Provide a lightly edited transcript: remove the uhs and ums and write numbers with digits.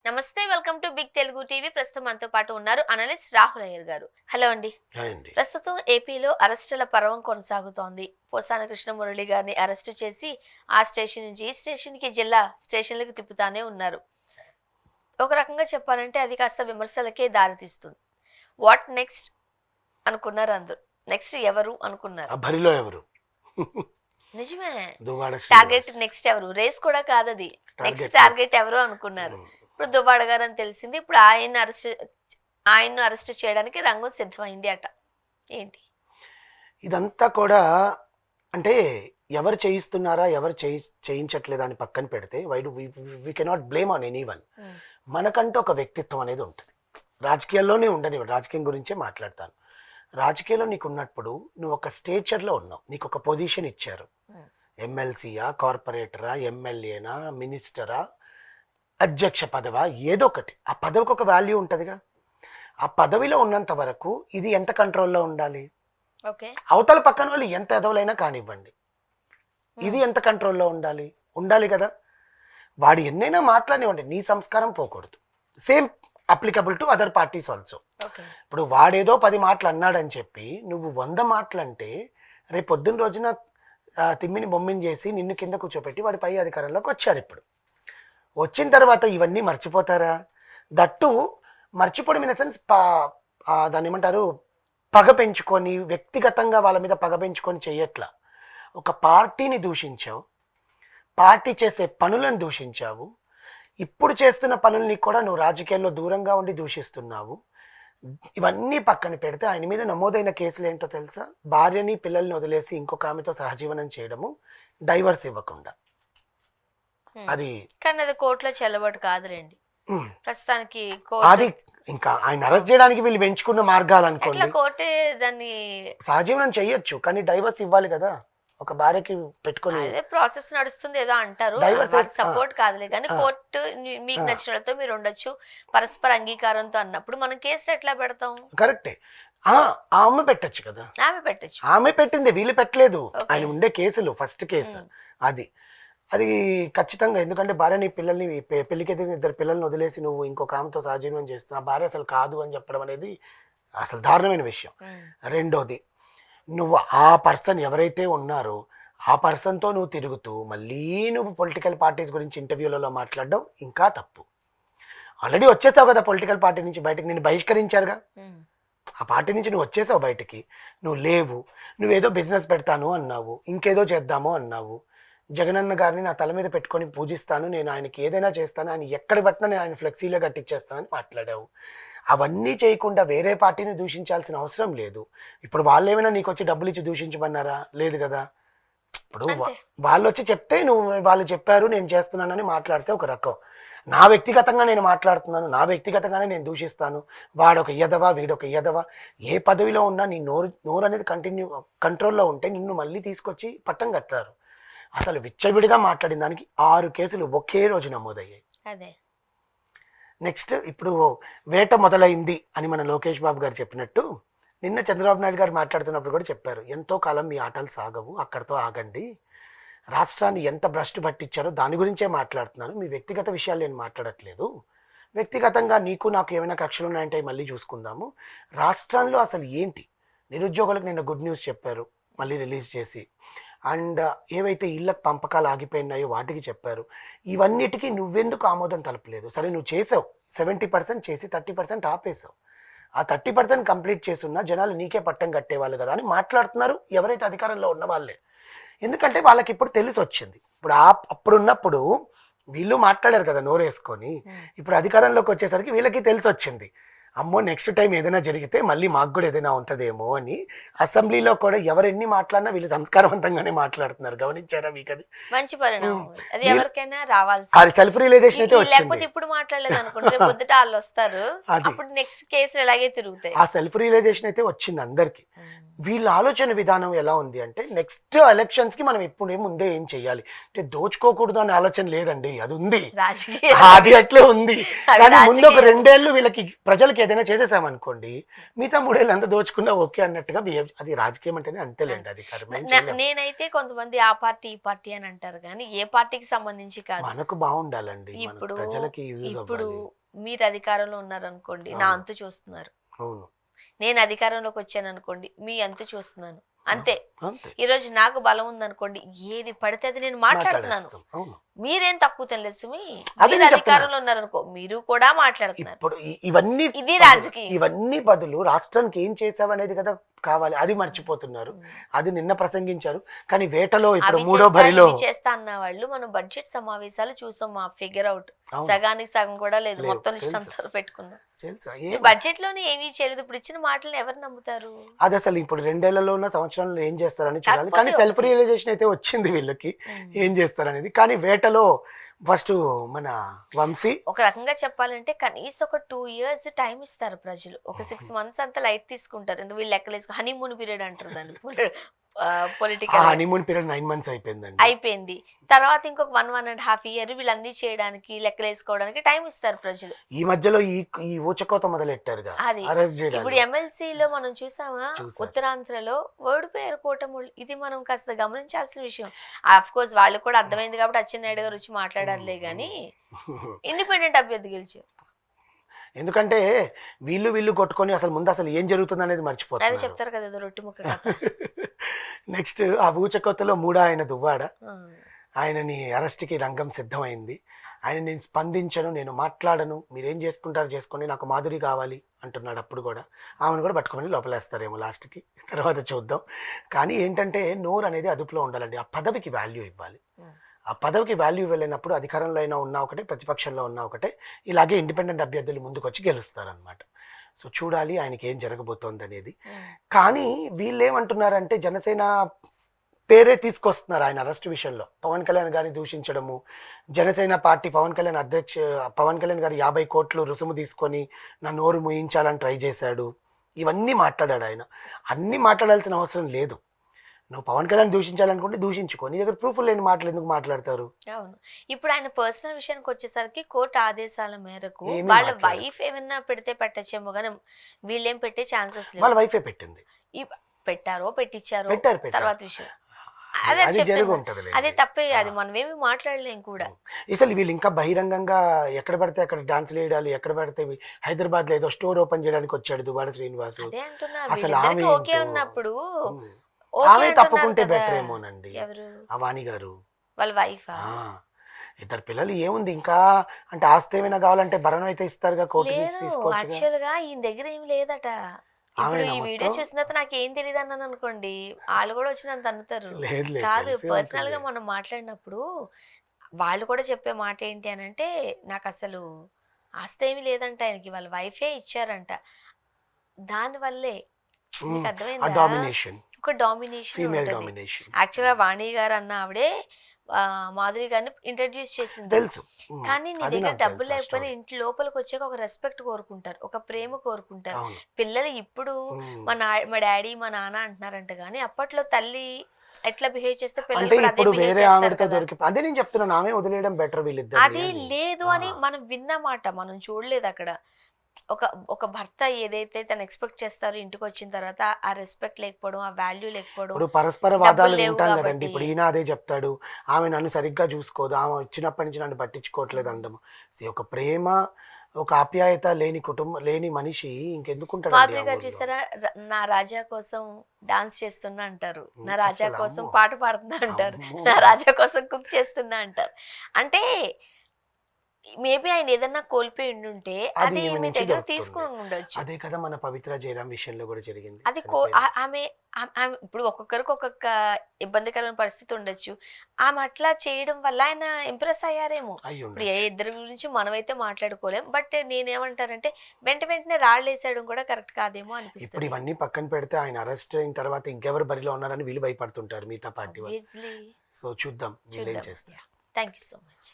నమస్తే, welcome to big Telugu TV. ప్రస్తుతం మనతో పాటు ఉన్నారు అనలిస్ట్ రాహుల్ అయ్యర్ గారు. హలో అండి. ప్రస్తుతం ఏపీలో అరెస్టుల పర్వం కొనసాగుతోంది. పోసాన కృష్ణ మురళి గారిని అరెస్టు చేసి ఆ స్టేషన్ నుంచి ఈ స్టేషన్కి జిల్లా స్టేషన్లకు తిప్పుతానే ఉన్నారు. ఒక రకంగా చెప్పాలంటే అది కాస్త విమర్శలకే దారితీస్తుంది. వాట్ నెక్స్ట్ అనుకున్నారు అందరూ. నెక్స్ట్ ఎవరు అనుకున్నారు? బరిలో ఎవరు? నిజమే, టార్గెట్ నెక్స్ట్ ఎవరు, రేస్ కూడా కాదు అది. నెక్స్ట్ టార్గెట్ ఎవరు అనుకున్నారు. ఇప్పుడు దువ్వాడ గారు అని తెలిసింది. ఇప్పుడు ఆయన్ను అరెస్ట్ చేయడానికి రంగం సిద్ధమైంది అట. ఏంటి ఇదంతా కూడా? అంటే ఎవరు చేయిస్తున్నారా, ఎవరు చేయించట్లేదా అని పక్కన పెడితే we cannot blame on any one. మనకంటూ ఒక వ్యక్తిత్వం అనేది ఉంటుంది. రాజకీయాల్లోనే ఉండని, రాజకీయం గురించే మాట్లాడతాను. రాజకీయాల్లో నీకు ఉన్నప్పుడు నువ్వు ఒక స్టేచర్లో ఉన్నావు, నీకు ఒక పొజిషన్ ఇచ్చారు. ఎమ్మెల్సీయా, కార్పొరేటరా, ఎమ్మెల్యేనా, మినిస్టరా, అధ్యక్ష పదవా, ఏదో ఒకటి. ఆ పదవికి ఒక వాల్యూ ఉంటుందిగా. ఆ పదవిలో ఉన్నంత వరకు ఇది ఎంత కంట్రోల్లో ఉండాలి? అవతల పక్కన వాళ్ళు ఎంత ఎదవలైనా కానివ్వండి, ఇది ఎంత కంట్రోల్లో ఉండాలి? ఉండాలి కదా. వాడు ఎన్నైనా మాట్లాడివ్వండి, నీ సంస్కారం పోకూడదు. Same applicable to other parties also. ఇప్పుడు వాడేదో 10 మాటలు అన్నాడని చెప్పి నువ్వు 100 మాటలు అంటే రేపు పొద్దున్న రోజున తిమ్మిని బొమ్మిని చేసి నిన్ను కింద కూర్చోపెట్టి వాడి పై అధికారంలోకి వచ్చారు. ఇప్పుడు వచ్చిన తర్వాత ఇవన్నీ మర్చిపోతారా? దట్టు మర్చిపోవడం ఇన్ ద సెన్స్ దాన్ని ఏమంటారు, పగ పెంచుకొని, వ్యక్తిగతంగా వాళ్ళ మీద పగ పెంచుకొని చెయ్యట్లా. ఒక పార్టీని దూషించావు, పార్టీ చేసే పనులను దూషించావు, ఇప్పుడు చేస్తున్న పనుల్ని కూడా నువ్వు రాజకీయాల్లో దూరంగా ఉండి దూషిస్తున్నావు. ఇవన్నీ పక్కన పెడితే ఆయన మీద నమోదైన కేసులు ఏంటో తెలుసా? భార్యని పిల్లల్ని వదిలేసి ఇంకొక ఆమెతో సహజీవనం చేయడము, డైవర్స్ ఇవ్వకుండా. అది కానీ అది కోర్టులో చెల్లబడి కాదులేండి ప్రస్తుతానికి. అది ఇంకా ఆయన అరెస్ట్ చేయడానికి వీళ్ళు పెంచుకున్న మార్గాలు అనుకోండి. కోర్టే దాన్ని సహజీవనం చెయ్యొచ్చు, కానీ డైవర్స్ ఇవ్వాలి కదా. ఒక భార్యకి పెట్టుకుని ప్రాసెస్ నడుస్తుంది ఏదో అంటారు, సపోర్ట్ కాదులే. కానీ కోర్టు మీకు నచ్చినతో మీరు ఉండొచ్చు పరస్పర అంగీకారంతో అన్నప్పుడు మనం కేసు ఎట్లా పెడతాం? కరెక్టే. ఆమె పెట్టచ్చు కదా. ఆమె పెట్టచ్చు, ఆమె పెట్టింది, వీళ్ళు పెట్టలేదు. ఆయన ఉండే కేసులు ఫస్ట్ కేసు అది ఖచ్చితంగా. ఎందుకంటే భార్యని పిల్లల్ని పెళ్లికి 2 పిల్లల్ని వదిలేసి నువ్వు ఇంకొక ఆమెతో సహజీవనం చేస్తున్నా, భార్య అసలు కాదు అని చెప్పడం అనేది అసలు దారుణమైన విషయం. రెండోది, నువ్వు ఆ పర్సన్ ఎవరైతే ఉన్నారో ఆ పర్సన్తో నువ్వు తిరుగుతూ మళ్ళీ నువ్వు పొలిటికల్ పార్టీస్ గురించి ఇంటర్వ్యూలలో మాట్లాడడం ఇంకా తప్పు. ఆల్రెడీ వచ్చేసావు కదా పొలిటికల్ పార్టీ నుంచి బయటకు, నేను బహిష్కరించారుగా. ఆ పార్టీ నుంచి నువ్వు వచ్చేసావు బయటికి, నువ్వు లేవు. నువ్వేదో బిజినెస్ పెడతాను అన్నావు, ఇంకేదో చేద్దాము అన్నావు. జగనన్న గారిని నా తల మీద పెట్టుకొని పూజిస్తాను, నేను ఆయనకి ఏదైనా చేస్తాను, ఆయన ఎక్కడ పట్టినా నేను ఆయన ఫ్లెక్సీలో కట్టించేస్తానని మాట్లాడావు. అవన్నీ చేయకుండా వేరే పార్టీని దూషించాల్సిన అవసరం లేదు. ఇప్పుడు వాళ్ళు ఏమైనా నీకు వచ్చి డబ్బులు ఇచ్చి దూషించమన్నారా? లేదు కదా. ఇప్పుడు వాళ్ళు వచ్చి చెప్తే నువ్వు వాళ్ళు చెప్పారు నేను చేస్తున్నానని మాట్లాడితే ఒక రకం. నా వ్యక్తిగతంగా నేను మాట్లాడుతున్నాను, నా వ్యక్తిగతంగానే నేను దూషిస్తాను, వాడొక ఎదవా వీడొక ఎదవా. ఏ పదవిలో ఉన్నా నీ నోరు అనేది కంట్రోల్లో ఉంటే నిన్ను మళ్ళీ తీసుకొచ్చి పట్టం కట్టారు. అసలు విచ్చలవిడిగా మాట్లాడిన దానికి 6 కేసులు ఒకే రోజు నమోదయ్యాయి. నెక్స్ట్ ఇప్పుడు వేట మొదలైంది అని మన లోకేష్ బాబు గారు చెప్పినట్టు నిన్న చంద్రబాబు నాయుడు గారు మాట్లాడుతున్నప్పుడు కూడా చెప్పారు, ఎంతో కాలం మీ ఆటలు సాగవు, అక్కడితో ఆగండి. రాష్ట్రాన్ని ఎంత భ్రష్టు పట్టించారో దాని గురించే మాట్లాడుతున్నాను, మీ వ్యక్తిగత విషయాలు నేను మాట్లాడట్లేదు. వ్యక్తిగతంగా నీకు నాకు ఏమైనా కక్షలు ఉన్నాయంటే మళ్ళీ చూసుకుందాము. రాష్ట్రంలో అసలు ఏంటి, నిరుద్యోగులకు నిన్న గుడ్ న్యూస్ చెప్పారు మళ్ళీ రిలీజ్ చేసి. అండ్ ఏవైతే ఇళ్ళకు పంపకాలు ఆగిపోయినాయో వాటికి చెప్పారు. ఇవన్నిటికీ నువ్వెందుకు ఆమోదం తెలపలేదు? సరే నువ్వు చేసావు, 70% చేసి 30% ఆపేసావు. ఆ 30% కంప్లీట్ చేసున్నా జనాలు నీకే పట్టం కట్టేవాళ్ళు కదా అని మాట్లాడుతున్నారు ఎవరైతే అధికారంలో ఉన్న వాళ్ళే. ఎందుకంటే వాళ్ళకి ఇప్పుడు తెలిసి వచ్చింది. ఇప్పుడు అప్పుడున్నప్పుడు వీళ్ళు మాట్లాడారు కదా నోరేసుకొని, ఇప్పుడు అధికారంలోకి వచ్చేసరికి వీళ్ళకి తెలిసి వచ్చింది, అమ్మో నెక్స్ట్ టైం ఏదైనా జరిగితే మళ్ళీ మాకు కూడా ఏదైనా ఉంటుందేమో అని. అసెంబ్లీలో కూడా ఎవరెన్ని మాట్లాడినా వీళ్ళు సంస్కారవంతంగానే మాట్లాడుతున్నారు. గమనించారా మీకు? అది మంచి పరిణామం. అది ఎవరికైనా రావాల్సి. అది సెల్ఫ్ రియలైజేషన్ అయితే వచ్చింది. ఇప్పుడు మాట్లాడలేదు అనుకుంటే పొద్దుట వాళ్ళు వస్తారు, అప్పుడు నెక్స్ట్ కేసులు ఎలాగే తిరుగుతాయి. ఆ సెల్ఫ్ రియలైజేషన్ అయితే వచ్చింది అందరికి. వీళ్ళ ఆలోచన విధానం ఎలా ఉంది అంటే నెక్స్ట్ ఎలక్షన్స్ కి మనం ఇప్పుడు ముందే ఏం చెయ్యాలి అంటే దోచుకోకూడదు అనే ఆలోచన లేదండి, అది ఉంది, అది అట్లే ఉంది. కానీ ముందు ఒక 2 ఏళ్ళు వీళ్ళకి ప్రజలకి సంవత్సరానికి ఏదైనా చేసేసామనుకోండి, మిగతా 3 ఏళ్ళు అంతా దోచుకున్నా ఓకే అన్నట్టుగా బిహేవ్. అది రాజకీయం అంటేనే అంతేలేండి, అది కర్మ ఏం చేయలేం. నేనైతే కొంతమంది ఆ పార్టీ ఈ పార్టీ అని అంటారు కానీ ఏ పార్టీకి సంబంధించి కాదు. మనకు బాగుండాలండి, మన ఇప్పుడు ప్రజలకి యూజ్ ఇప్పుడు అవ్వాలి. మీరు అధికారంలో ఉన్నారనుకోండి, నా అవును. అంతు చూస్తున్నారు. అవును, నేను అధికారంలోకి వచ్చాను అనుకోండి, మీ అంతు చూస్తున్నాను. అంతే. అంతే ఈ రోజు నాకు బలం ఉందనుకోండి, ఏది పడితే అది నేను మాట్లాడుతున్నాను. మాట్లాడేస్తాం. అవును, మీరేం తక్కువ తినలేదు సుమి. అదే మీరు నేను చెప్తున్నా. అధికారంలో ఉన్నారనుకో, మీరు కూడా మాట్లాడుతున్నారు. ఇప్పుడు ఇవన్నీ ఇది బదులు- రాజకీయం. ఇవన్నీ బదులు రాష్ట్రానికి ఏం చేసావనేది కదా కావాలి, అది మర్చిపోతున్నారు. అది నిన్న ప్రసంగించారు, కానీ వేటలో ఇప్పుడు అవి మూడో చేస్తా, బరిలో ఇవి చేస్తా అన్న వాళ్ళు మనం బడ్జెట్ సమావేశాలు చూసాం, మా ఫిగర్ అవుట్ అవును. సగానికి సగం కూడా లేదు, లేవు, మొత్తం లిస్ట్ తెలుసు. అంతా పెట్టుకున్నాం. తెలుసా బడ్జెట్ లోనే ఏమీ చేయలేదు. ఇప్పుడు ఇచ్చిన మాటలను ఎవరు నమ్ముతారు? అది అసలు ఇప్పుడు 2 ఏళ్లలో ఉన్న సంవత్సరంలో ఏం చేస్తారని చూడాలి. కాకపోతే కానీ సెల్ఫ్ ఒకటి. రియలైజేషన్ అయితే వచ్చింది వీళ్ళకి, ఏం చేస్తారనేది. కానీ వేటలో ఫస్ట్ మన వంశీ ఒక రకంగా చెప్పాలంటే కనీసం ఒక 2 years టైం ఇస్తారు ప్రజలు. ఒక 6 months అంతా లైట్ తీసుకుంటారు. ఎందుకు వీళ్ళు లెక్కలేసుకు హనీమూన్ పీరియడ్ అంటారు దాన్ని. పొలిటికల్ హనీమూన్ పీరియడ్ 9 months అయిపోయిందండి. అయిపోయింది. తర్వాత ఇంకొక 1.5 year వీళ్ళన్నీ చేయడానికి లెక్కలేసుకోవడానికి టైం ఇస్తారు ప్రజలు. ఈ మధ్యలో ఈ ఊచకోత మొదలెట్టారుగా అది అరెస్ట్ ఇప్పుడు చేయడానికి. ఎమ్మెల్సీలో మనం చూసామా, చూసారు. ఉత్తరాంధ్రలో ఓడిపోయారు కూటములు. ఇది మనం కాస్త గమనించాల్సిన విషయం. ఆఫ్ కోర్స్ వాళ్ళు కూడా అర్థమైంది కాబట్టి అచ్చెన్నాయుడు గారు వచ్చి మాట్లాడారులే గానీ ఇండిపెండెంట్ అభ్యర్థి గెలిచారు. ఎందుకంటే వీళ్ళు కొట్టుకొని అసలు ముందు అసలు ఏం జరుగుతుంది అనేది అదే మర్చిపోతున్నారు. చెప్తారు కదా, ఏదో రొట్టి ముక్క కథ. నెక్స్ట్ ఆ ఊచకోతలో మూడో ఆయన దువ్వాడ, ఆ. ఆయనని అరెస్ట్కి రంగం సిద్ధమైంది. ఆయన నేను స్పందించను, నేను మాట్లాడను, మీరేం చేసుకుంటారో చేసుకోండి, నాకు మాధురి కావాలి అంటున్నాడు. అప్పుడు కూడా ఆమెను కూడా పట్టుకొని లోపలేస్తారేమో లాస్ట్కి, తర్వాత చూద్దాం. కానీ ఏంటంటే నోరు అనేది అదుపులో ఉండాలండి, ఆ పదవికి వాల్యూ ఇవ్వాలి. ఆ పదవికి వాల్యూ ఇవ్వలేనప్పుడు అధికారంలో అయినా ఉన్నా ఒకటే, ప్రతిపక్షంలో ఉన్నా ఒకటే, ఇలాగే ఇండిపెండెంట్ అభ్యర్థులు ముందుకు వచ్చి గెలుస్తారనమాట. సో చూడాలి ఆయనకి ఏం జరగబోతోంది అనేది. కానీ వీళ్ళు ఏమంటున్నారంటే జనసేన పేరే తీసుకొస్తున్నారు ఆయన అరెస్ట్ విషయంలో. పవన్ కళ్యాణ్ గారిని దూషించడము, జనసేన పార్టీ పవన్ కళ్యాణ్ గారు 50 కోట్లు రుసుము తీసుకొని నా నోరు ముయించాలని ట్రై చేశాడు, ఇవన్నీ మాట్లాడాడు ఆయన. అన్నీ మాట్లాడాల్సిన అవసరం లేదు. నువ్వు పవన్ కళ్యాణ్ దూషించాలనుకుంటే దూషించుకో, నీ దగ్గర ప్రూఫ్ లేని మాటలు ఎందుకు మాట్లాడతారు? అవును. ఇప్పుడు ఆయన పర్సనల్ విషయానికి వచ్చేసరికి కోర్టు ఆదేశాల మేరకు ఏమీ వాళ్ళ మాట్లాడరు. వైఫ్ ఏమైనా పెడితే పెట్టచ్చేమో కానీ వీళ్ళేం పెట్టే ఛాన్సెస్ వాళ్ళ లేవు. వైఫే పెట్టింది. పెట్టారో పెట్టించారో పెట్టారు. తర్వాత విషయం అదే అది చెప్తున్నా. జరిగి ఉంటది. అదే తప్పే, అది మనమేమి మాట్లాడలేం కూడా. అసలు వీళ్ళు ఇంకా బహిరంగంగా ఎక్కడ పడితే అక్కడ డాన్స్ వేయడాలు, ఎక్కడ పడితే హైదరాబాద్ లో ఏదో స్టోర్ ఓపెన్ చేయడానికి వచ్చాడు దువ్వాడ శ్రీనివాస్. అదే అంటున్నా, అసలు వీళ్ళిద్దరికీ ఆమె ఓకే ఏంటో. ఉన్నప్పుడు ఉమ్. ఓకే ఆమె అంటున్నారు తప్పుకుంటే కదా. బెటర్ ఏమోనండి. ఎవరు? ఆ వాణి గారు వాళ్ళ వైఫా? ఆ, ఇద్దరు పిల్లలు ఏముంది ఇంకా, అంటే ఆస్తి ఏమైనా కావాలంటే భరణం అయితే ఇస్తారుగా, కోర్టు నుంచి లేదు, తీసుకోవచ్చు. యాక్చువల్ గా ఈయన దగ్గర ఏం లేదట. ఇప్పుడు ఆమెనా ఈ వీడియో మొత్తం? చూసిన తర్వాత నాకేం తెలియదు అన్నాను అనుకోండి, వాళ్ళు కూడా వచ్చి నన్ను తన్నుతారు. లేదు కాదు, తెలిసే పర్సనల్ గా ఉంటుంది. మనం మాట్లాడినప్పుడు వాళ్ళు కూడా చెప్పే మాట ఏంటి అని అంటే, నాకు అసలు ఆస్తి ఏమీ లేదంట, ఆయనకి వాళ్ళ వైఫే ఇచ్చారంట. దానివల్లే మీకు ఆ అర్థమైందా, డామినేషన్, ఒక డామినేషన్ ఫీమేల్ ఉంటది. డామినేషన్ యాక్చువల్గా వాణి గారు అన్న ఆవిడే మాధురి గారిని ఇంట్రడ్యూస్ చేసింది. తెలుసు. కానీ నీ అది దగ్గర నాకు డబ్బులు తెలుసు ఆ లేకపోయినా story. ఇంటి లోపలికి వచ్చాక ఒక రెస్పెక్ట్ కోరుకుంటారు, ఒక ప్రేమ కోరుకుంటారు. అవును. పిల్లలు ఇప్పుడు మా డాడీ మా నాన్న అంటున్నారంట, కానీ అప్పట్లో తల్లి ఎట్లా బిహేవ్ చేస్తే పిల్లలు అంటే కూడా అదే ఇప్పుడు బిహేవ్ వేరే చేస్తారు ఆవిడతో కదా. దొరికి, అదే నేను చెప్తున్నాను, ఆమె వదిలేయడం బెటర్ వీళ్ళిద్దరు. అది లేదు అని మనం విన్నమాట, మనం చూడలేదు అక్కడ. ఒక భర్త ఏదైతే తను ఎక్స్పెక్ట్ చేస్తారో ఇంటికి వచ్చిన తర్వాత ఆ రెస్పెక్ట్ లేకపోవడం, ఆ వాల్యూ లేకపోవడం. ఇప్పుడు పరస్పర డబ్బులు వాదాలు లేవు వింటాం కదండి. కాబట్టి. ఇప్పుడు ఈయన అదే చెప్తాడు, ఆమె నన్ను సరిగ్గా చూసుకోదు, ఆమె వచ్చినప్పటి నుంచి నన్ను పట్టించుకోవట్లేదు అనడం. ఒక ప్రేమ, ఒక ఆప్యాయత లేని మనిషి ఇంకెందుకుంటాడు? మాధురి గారు చూసారా, నా రాజా కోసం డాన్స్ చేస్తున్నా అంటారు, నా రాజా అసలు కోసం అమ్మో. పాట పాడుతున్నా అంటారు, అమ్మో. నా రాజా కోసం కుక్ చేస్తున్నా అంటారు. అంటే మేబీ ఆయన ఏదన్నా కోల్పోయి ఉండుంటే అది అది ఈమె మీ నుంచి దగ్గర దొరుకుతుంది. తీసుకుని ఉండొచ్చు. అదే కదా మన పవిత్ర జయరాం విషయంలో కూడా జరిగింది. అది చనిపోయింది. ఆమె ఇప్పుడు ఒక్కొక్కరికి ఒక్కొక్క ఇబ్బందికరమైన పరిస్థితి ఉండొచ్చు. ఆమె అట్లా చేయడం వల్ల ఆయన ఇంప్రెస్ అయ్యారేమో. అయ్యి ఇప్పుడు ఉండొచ్చు. ఇద్దరి గురించి మనమైతే మాట్లాడుకోలేం, బట్ నేనేమంటానంటే వెంటనే రాళ్ళు వేసేయడం కూడా కరెక్ట్ కాదేమో ఇప్పుడు అనిపిస్తుంది. ఇవన్నీ పక్కన పెడితే ఆయన అరెస్ట్ అయిన తర్వాత ఇంకెవరు బరిలో ఉన్నారని వీళ్ళు భయపడుతుంటారు మిగతా పార్టీ వాళ్ళు. Obviously. సో చూద్దాం వీళ్ళు ఏం చూద్దాం. చేస్తారు. Thank you so much.